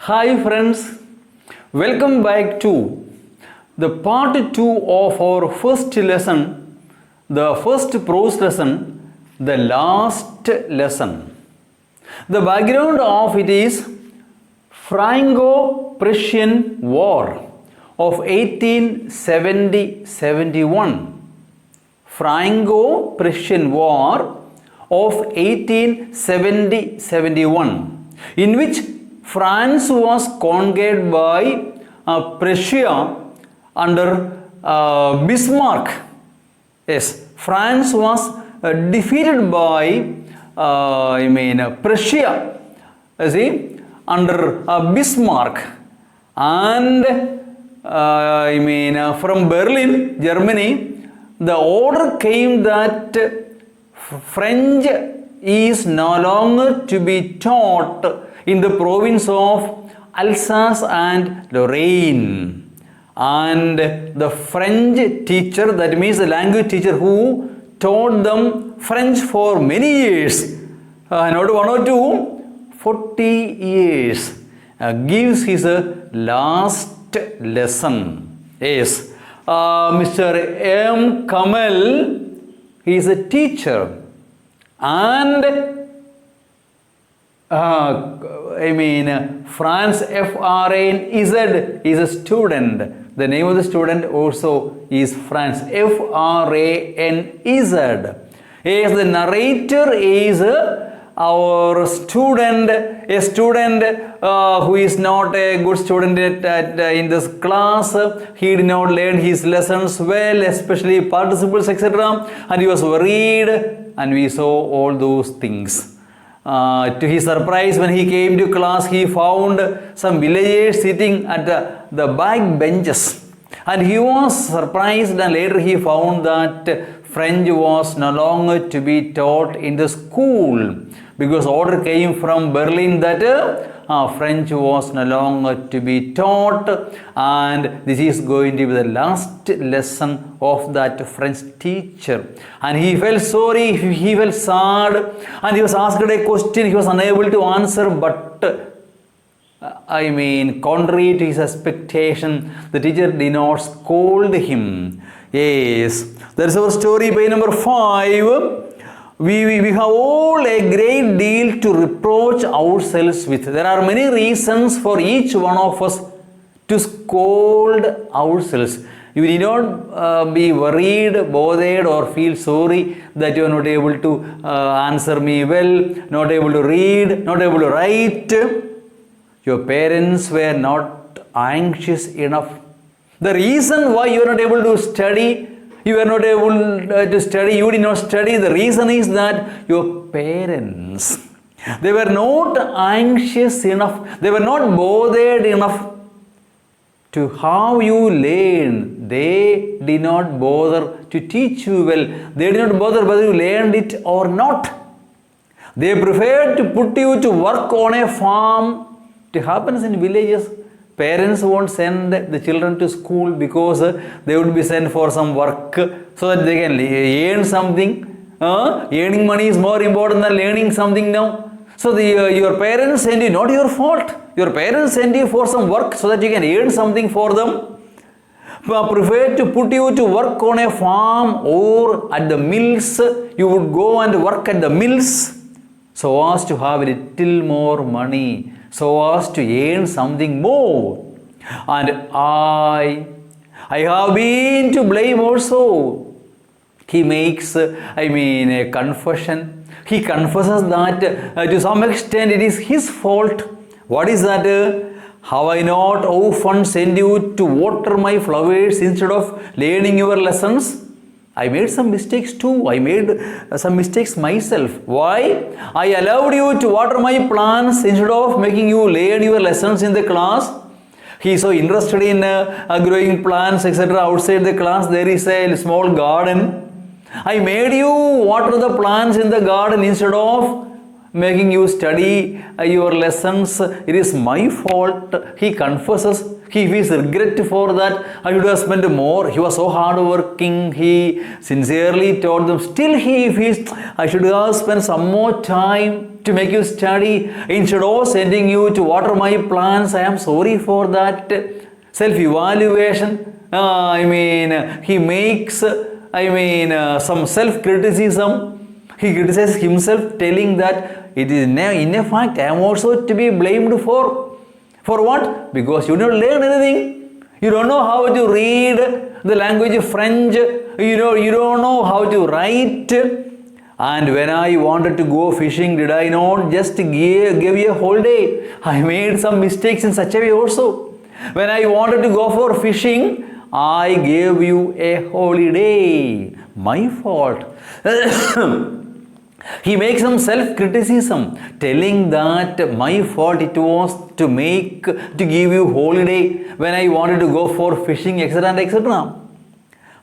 Hi friends, welcome back to the part 2 of our first lesson, the first prose lesson, the last lesson. The background of it is Franco-Prussian War of 1870-71. Franco-Prussian War of 1870-71, in which France was conquered by Prussia under Bismarck. Yes, France was defeated by Prussia, see, under Bismarck, and from Berlin, Germany, the order came that French is no longer to be taught in the province of Alsace and Lorraine. And the French teacher, that means the language teacher who taught them French for many years, not one or two, 40 years, gives his last lesson. Yes, Mr. M. Kamal, he is a teacher, and France F-R-A-N-Z is a student. The name of the student also is France F-R-A-N-Z. Yes, the narrator is our student, a student who is not a good student in this class. He did not learn his lessons well, especially participles, etc. And he was worried, and we saw all those things. To his surprise, when he came to class, he found some villagers sitting at the back benches. And he was surprised, and later he found that French was no longer to be taught in the school, because order came from Berlin that French was no longer to be taught, and this is going to be the last lesson of that French teacher. And he felt sorry, he felt sad, and he was asked a question he was unable to answer, but contrary to his expectation, the teacher did not scold him. Yes, that is our story by number 5. We have all a great deal to reproach ourselves with. There are many reasons for each one of us to scold ourselves. You need not be worried, bothered, or feel sorry that you are not able to answer me well, not able to read, not able to write. Your parents were not anxious enough. The reason why you are not able to study, you did not study, the reason is that your parents, they were not anxious enough, they were not bothered enough to how you learn. They did not bother to teach you well. They did not bother whether you learned it or not. They preferred to put you to work on a farm. It happens in villages. Parents won't send the children to school because they would be sent for some work so that they can earn something. Earning money is more important than learning something now. So your parents send you, not your fault. Your parents send you for some work so that you can earn something for them. Prefer to put you to work on a farm or at the mills. You would go and work at the mills so as to have a little more money, so as to earn something more. And I have been to blame also. He makes a confession. He confesses that to some extent it is his fault. What is that? Have I not often sent you to water my flowers instead of learning your lessons? I made some mistakes too. I made some mistakes myself. Why? I allowed you to water my plants instead of making you learn your lessons in the class. He is so interested in growing plants, etc. Outside the class, there is a small garden. I made you water the plants in the garden instead of making you study your lessons. It is my fault. He confesses. He feels regret for that. I should have spent more. He was so hardworking. He sincerely taught them. Still he feels I should have spent some more time to make you study. Instead of sending you to water my plants, I am sorry for that. Self-evaluation. He makes, some self-criticism. He criticizes himself, telling that it is in a fact I am also to be blamed for. For what? Because you don't learn anything. You don't know how to read the language French. You don't know how to write. And when I wanted to go fishing, did I not just give you a whole day? I made some mistakes in such a way also. When I wanted to go for fishing, I gave you a holiday. My fault. He makes some self-criticism, telling that my fault it was to give you holiday when I wanted to go for fishing, etc. and etc.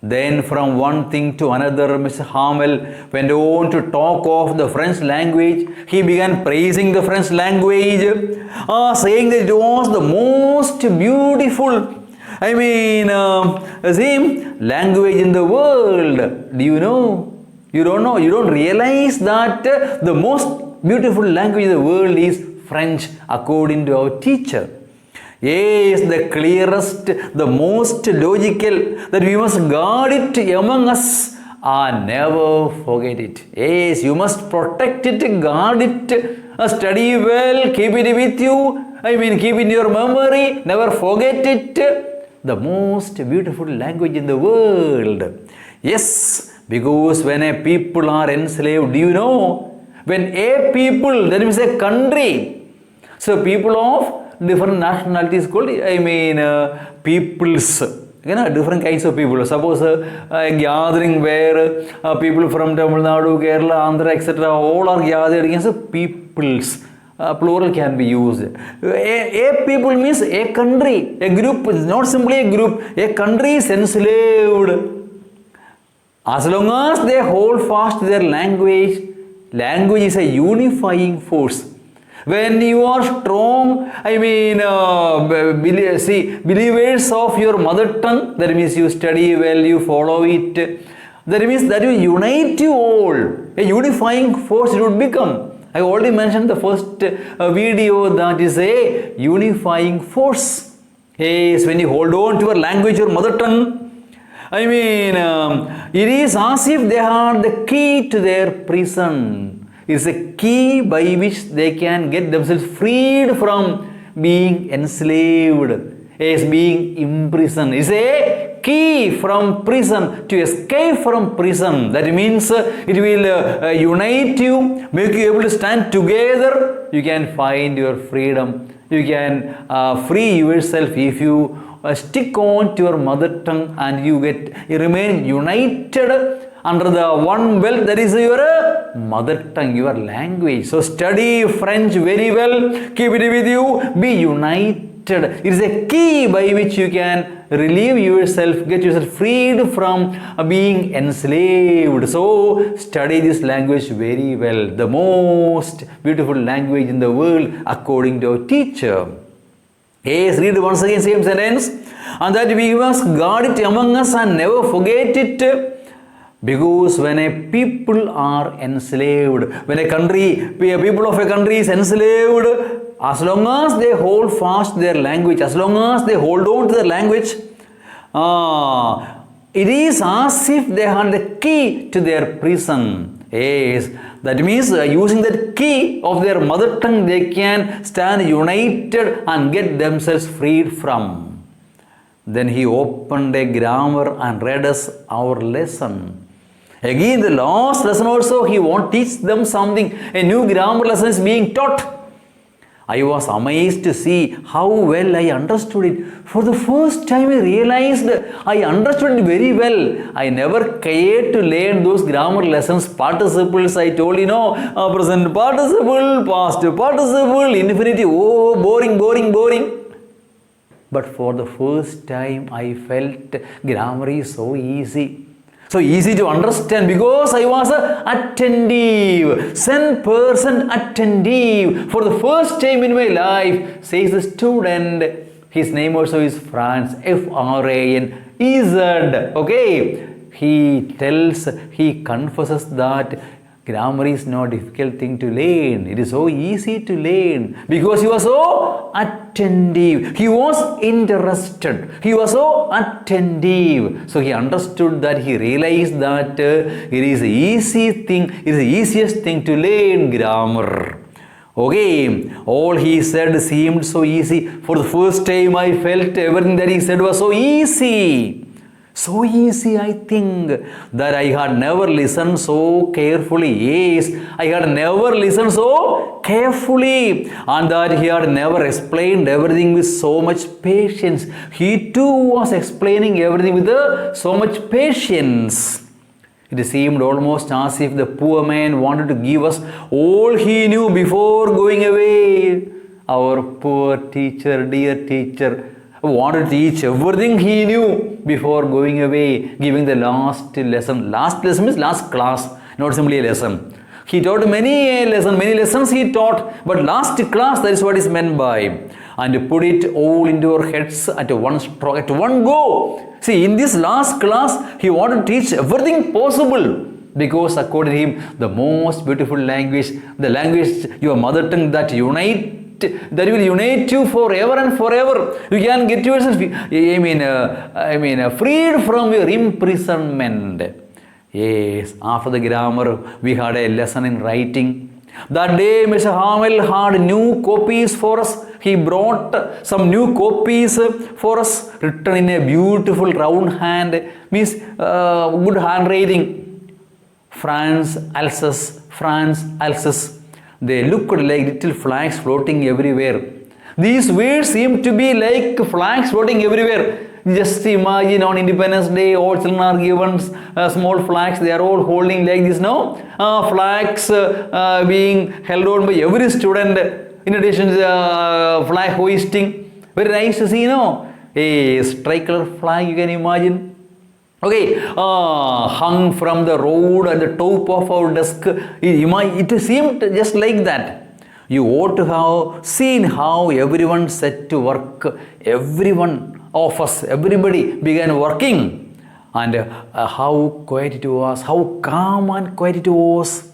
Then from one thing to another, Mr. Hamel went on to talk of the French language. He began praising the French language, saying that it was the most beautiful language in the world. Do you know? You don't know. You don't realize that the most beautiful language in the world is French, according to our teacher. Yes, the clearest, the most logical, that we must guard it among us and never forget it. Yes, you must protect it, guard it, study well, keep it with you. Keep in your memory, never forget it. The most beautiful language in the world. Yes, because when a people are enslaved, do you know? When a people, that means a country. So people of different nationalities called, peoples. Different kinds of people. Suppose a gathering where people from Tamil Nadu, Kerala, Andhra, etc. all are gathered against peoples. Plural can be used. A people means a country, a group, not simply a group. A country is enslaved. As long as they hold fast their language, language is a unifying force. When you are strong, believers of your mother tongue, that means you study well, you follow it, that means that will unite you all. A unifying force it would become. I already mentioned the first video, that is a unifying force. Yes, when you hold on to your language, your mother tongue, it is as if they are the key to their prison. It is a key by which they can get themselves freed from being enslaved, as being imprisoned. It is a key from prison, to escape from prison. That means it will unite you, make you able to stand together. You can find your freedom. You can free yourself if you stick on to your mother tongue and you remain united under the one belt, that is your mother tongue, your language. So study French very well, keep it with you, be united. It is a key by which you can relieve yourself, get yourself freed from being enslaved. So study this language very well, the most beautiful language in the world according to our teacher. Yes, read once again same sentence. And that we must guard it among us and never forget it. Because when a people are enslaved, when a people of a country is enslaved, as long as they hold fast their language, as long as they hold on to their language, it is as if they had the key to their prison. Yes, that means using that key of their mother tongue, they can stand united and get themselves freed from. Then he opened a grammar and read us our lesson. Again, the last lesson also, he won't teach them something. A new grammar lesson is being taught. I was amazed to see how well I understood it. For the first time, I realized I understood it very well. I never cared to learn those grammar lessons, participles. I told present participle, past participle, infinitive. Oh, boring. But for the first time, I felt grammar is so easy. So easy to understand because I was attentive, 100% attentive. For the first time in my life, says the student. His name also is Franz, F-R-A-N-E-Z. Okay, he confesses that Grammar is no difficult thing to learn. It is so easy to learn because he was so attentive. He was interested. He was so attentive. So he understood that, he realized that it is the easiest thing to learn grammar. Okay, all he said seemed so easy. For the first time I felt everything that he said was so easy. So easy, I think, that I had never listened so carefully. Yes, I had never listened so carefully, and that he had never explained everything with so much patience. He too was explaining everything with so much patience. It seemed almost as if the poor man wanted to give us all he knew before going away. Our poor teacher, dear teacher, wanted to teach everything he knew before going away, giving the last lesson. Last lesson means last class, not simply a lesson. He taught many lessons he taught, but last class, that is what is meant by. And put it all into our heads at one stroke, at one go. See, in this last class, he wanted to teach everything possible, because according to him, the most beautiful language, the language, your mother tongue, that will unite you forever and forever. You can get yourself, freed from your imprisonment. Yes, after the grammar, we had a lesson in writing. That day, Mr. Hamel had new copies for us. He brought some new copies for us, written in a beautiful round hand, means good handwriting. France, Alsace, France, Alsace. They looked like little flags floating everywhere. These words seem to be like flags floating everywhere. Just imagine, on Independence Day, all children are given small flags. They are all holding like this, no? Flags being held on by every student. In addition to flag hoisting. Very nice to see, no? A tricolor flag, you can imagine. Okay, hung from the road at the top of our desk. It seemed just like that. You ought to have seen how everyone set to work. Everyone of us, everybody began working. And how quiet it was, how calm and quiet it was.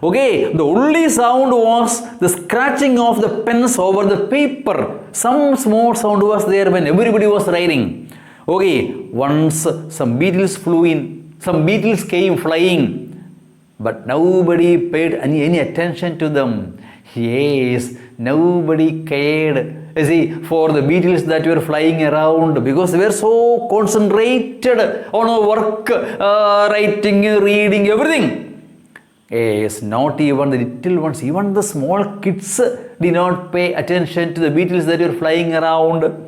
Okay, the only sound was the scratching of the pens over the paper. Some small sound was there when everybody was writing. Okay, once some beetles flew in, some beetles came flying, but nobody paid any attention to them. Yes, nobody cared, you see, for the beetles that were flying around, because they were so concentrated on our work, writing, reading, everything. Yes, not even the little ones, even the small kids did not pay attention to the beetles that were flying around,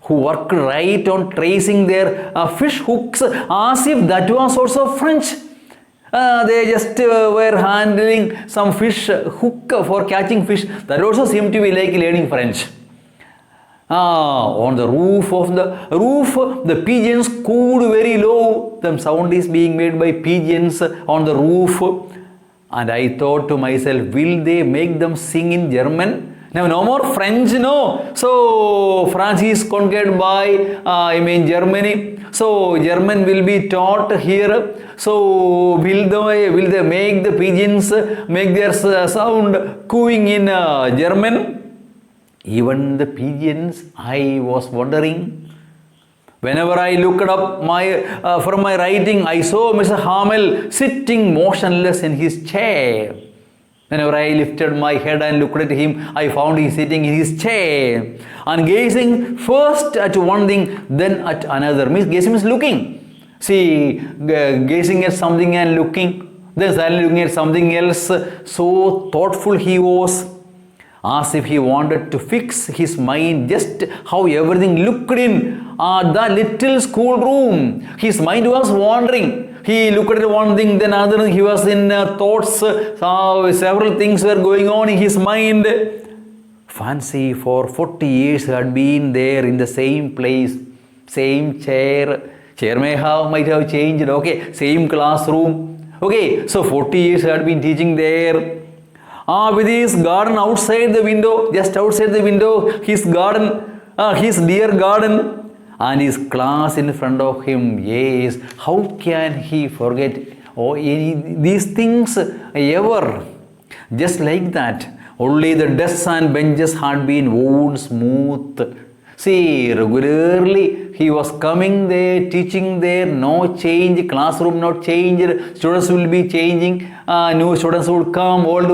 who worked right on tracing their fish hooks as if that was also French. They just were handling some fish hook for catching fish. That also seemed to be like learning French. On the roof, the pigeons cooed very low. The sound is being made by pigeons on the roof. And I thought to myself, will they make them sing in German? Now, no more French, no. So, France is conquered by, Germany. So, German will be taught here. So, will they make the pigeons make their sound cooing in German? Even the pigeons, I was wondering. Whenever I looked up from my writing, I saw Mr. Hamel sitting motionless in his chair. Whenever I lifted my head and looked at him, I found him sitting in his chair and gazing first at one thing, then at another. Gazing means looking. See, gazing at something and looking, then suddenly looking at something else. So thoughtful he was, as if he wanted to fix his mind just how everything looked in the little schoolroom. His mind was wandering. He looked at one thing, then another. He was in thoughts. Several things were going on in his mind. Fancy, for 40 years he had been there in the same place, same chair. Chair might have changed. Okay, same classroom. Okay, so 40 years he had been teaching there. With his garden outside the window, just outside the window, his garden, his dear garden, and his class in front of him. Yes, how can he forget or these things ever. Just like that, only the desks and benches had been worn smooth. See, regularly he was coming there, teaching there, no change, classroom not changed, students will be changing, new students would come, old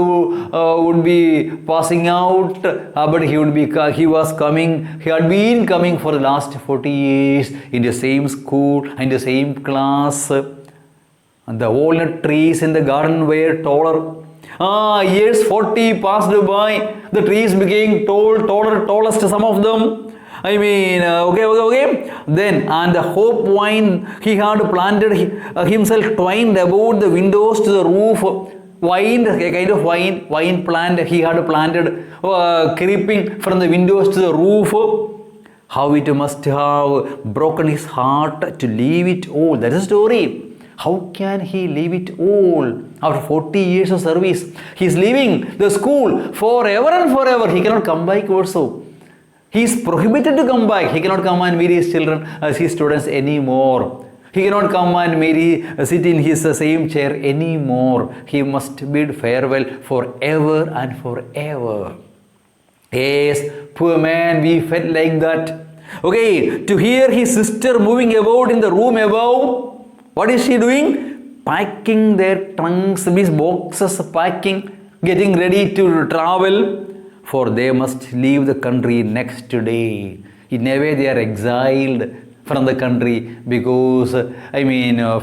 would be passing out, but he had been coming for the last 40 years in the same school, in the same class. And the walnut trees in the garden were taller. Years 40 passed by, the trees became tallest, some of them. Okay. Then, and the hope vine he had planted himself twined about the windows to the roof. Vine, a kind of vine plant he had planted, creeping from the windows to the roof. How it must have broken his heart to leave it all. That is the story. How can he leave it all? After 40 years of service, he is leaving the school forever and forever. He cannot come back also. He is prohibited to come back. He cannot come and meet his children as his students anymore. He cannot come and sit in his same chair anymore. He must bid farewell forever and forever. Yes, poor man, we felt like that. Okay, to hear his sister moving about in the room above, what is she doing? Packing their trunks, these boxes, packing, getting ready to travel. For they must leave the country next day. In a way, they are exiled from the country because,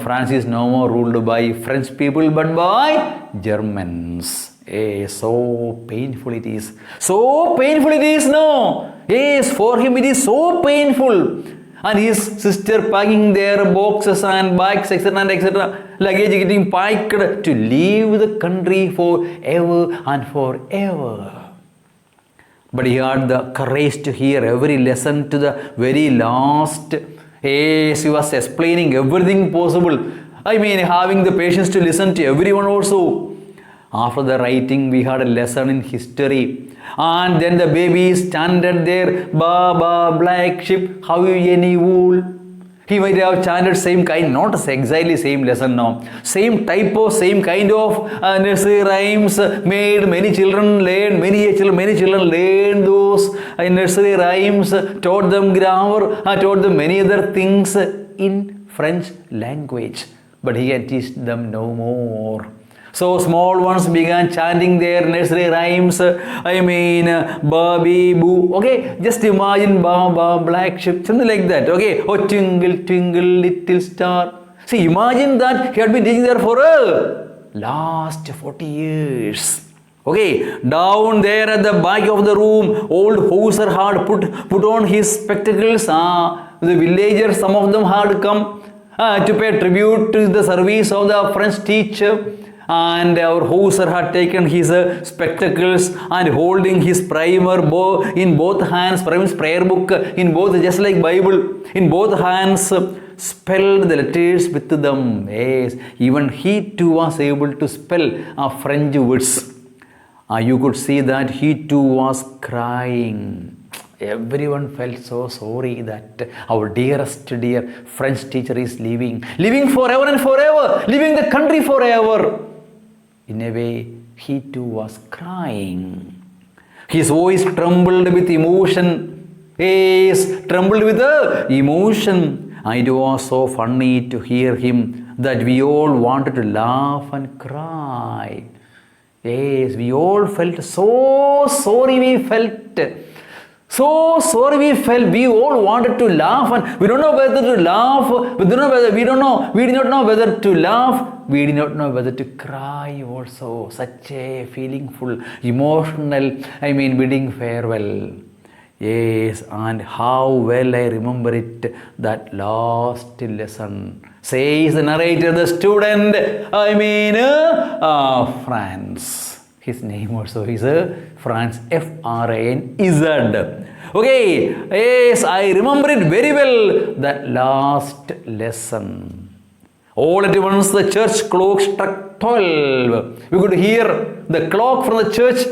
France is no more ruled by French people but by Germans. So painful it is. So painful it is, no? Yes, for him it is so painful. And his sister packing their boxes and bags, etc., luggage getting packed to leave the country forever and forever. But he had the courage to hear every lesson to the very last. Yes, he was explaining everything possible. Having the patience to listen to everyone also. After the writing, we had a lesson in history. And then the baby standed there, Baba, black sheep, how any wool. He might have chanted same kind, not exactly same lesson now. Same typo, same kind of nursery rhymes made many children learn, many children learn those nursery rhymes, taught them grammar, taught them many other things in French language. But he can teach them no more. So small ones began chanting their nursery rhymes. Baby boo. Okay, just imagine Baba, black sheep, something like that. Okay, oh twinkle, twinkle, little star. See, imagine that he had been teaching there for last 40 years. Okay, down there at the back of the room, old Hauser had put on his spectacles. The villagers, some of them had come to pay tribute to the service of the French teacher. And our Hauser had taken his spectacles and holding his primer in both hands, primer's prayer book in both, just like Bible, in both hands, spelled the letters with them. Yes, even he too was able to spell French words. You could see that he too was crying. Everyone felt so sorry that our dear French teacher is leaving forever and forever, leaving the country forever. In a way, he too was crying. His voice trembled with emotion. Yes, trembled with emotion. And it was so funny to hear him that we all wanted to laugh and cry. Yes, we all felt so sorry. So sorry we felt. We all wanted to laugh and we don't know whether to laugh. We did not know whether to laugh. We did not know whether to cry also. Such a feelingful, emotional, bidding farewell. Yes, and how well I remember it, that last lesson. Says the narrator, the student, France. His name also is Franz, F-R-A-N-Z. Okay, yes, I remember it very well, that last lesson. All at once the church clock struck 12. We could hear the clock from the church,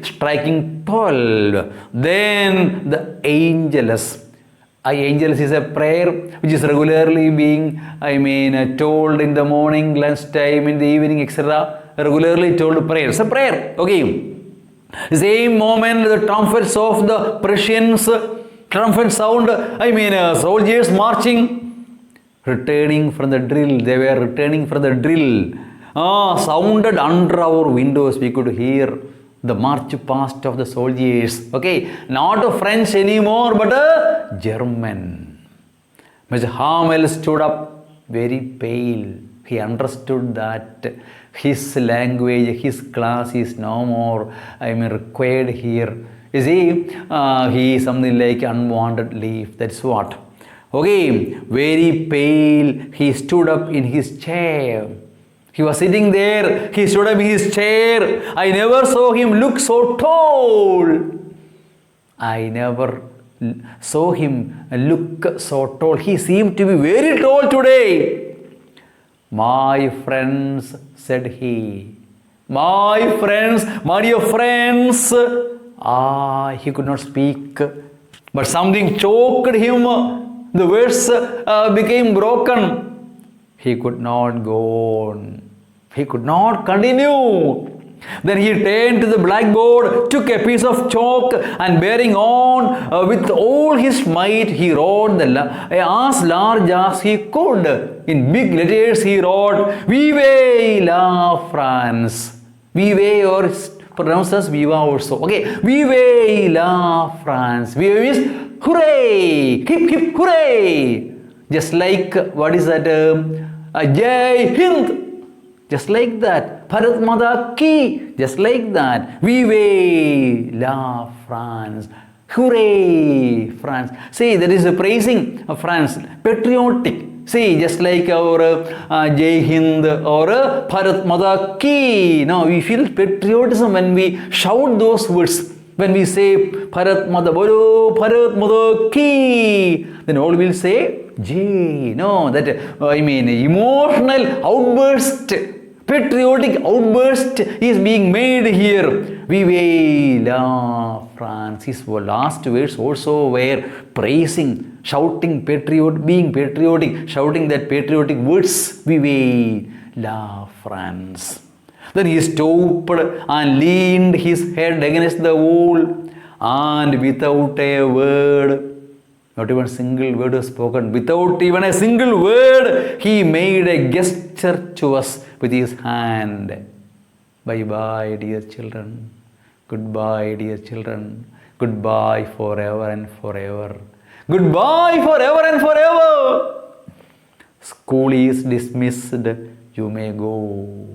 striking 12. Then the angelus Angels is a prayer which is regularly being, told in the morning, lunchtime, in the evening, etc. Regularly told prayer. It's a prayer. Okay. Same moment, the trumpets of the Persians, trumpet sound, soldiers marching, returning from the drill. They were returning from the drill. Sounded under our windows. We could hear the march past of the soldiers. Okay, not a French anymore, but a German. Mr. Hamel stood up very pale. He understood that his language, his class is no more, required here. You see, he is something like unwanted leaf. That's what. Okay, very pale. He stood up in his chair. He was sitting there. He stood up in his chair. I never saw him look so tall. I never saw him look so tall. He seemed to be very tall today. My friends, said he. My friends, my dear friends. He could not speak. But something choked him. The words became broken. He could not go on. He could not continue. Then he turned to the blackboard, took a piece of chalk, and bearing on with all his might, he wrote as large as he could. In big letters he wrote, Vive la France. Vive, or pronounced as Viva also. Okay, Vive la France. Vive means hooray, hip hip hooray. Just like, what is that? Jai Hind. Just like that. Bharat Mata Ki. Just like that. Vive la France. Hooray, France. See, that is a praising of France. Patriotic. See, just like our Jai Hind or Bharat Mata Ki. Now, we feel patriotism when we shout those words. When we say Bharat Mata Bolo, Bharat Mata Ki, then all will say Jai. No, that emotional outburst, patriotic outburst is being made here. Vive la France. His last words also were praising, shouting being patriotic, shouting that patriotic words. Vive la France. Then he stooped and leaned his head against the wall, and without a word, not even a single word was spoken, without even a single word, he made a gesture to us with his hand. Bye-bye, dear children. Goodbye, dear children. Goodbye forever and forever. Goodbye forever and forever. School is dismissed. You may go.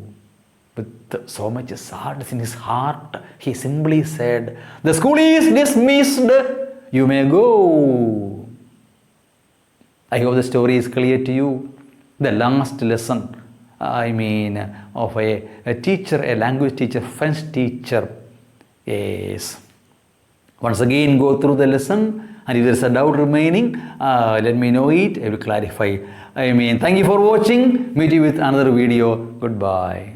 With so much sadness in his heart, he simply said, the school is dismissed. You may go. I hope the story is clear to you. The last lesson, of a teacher, a language teacher, French teacher, is once again go through the lesson, and if there is a doubt remaining, let me know it. I will clarify. Thank you for watching. Meet you with another video. Goodbye.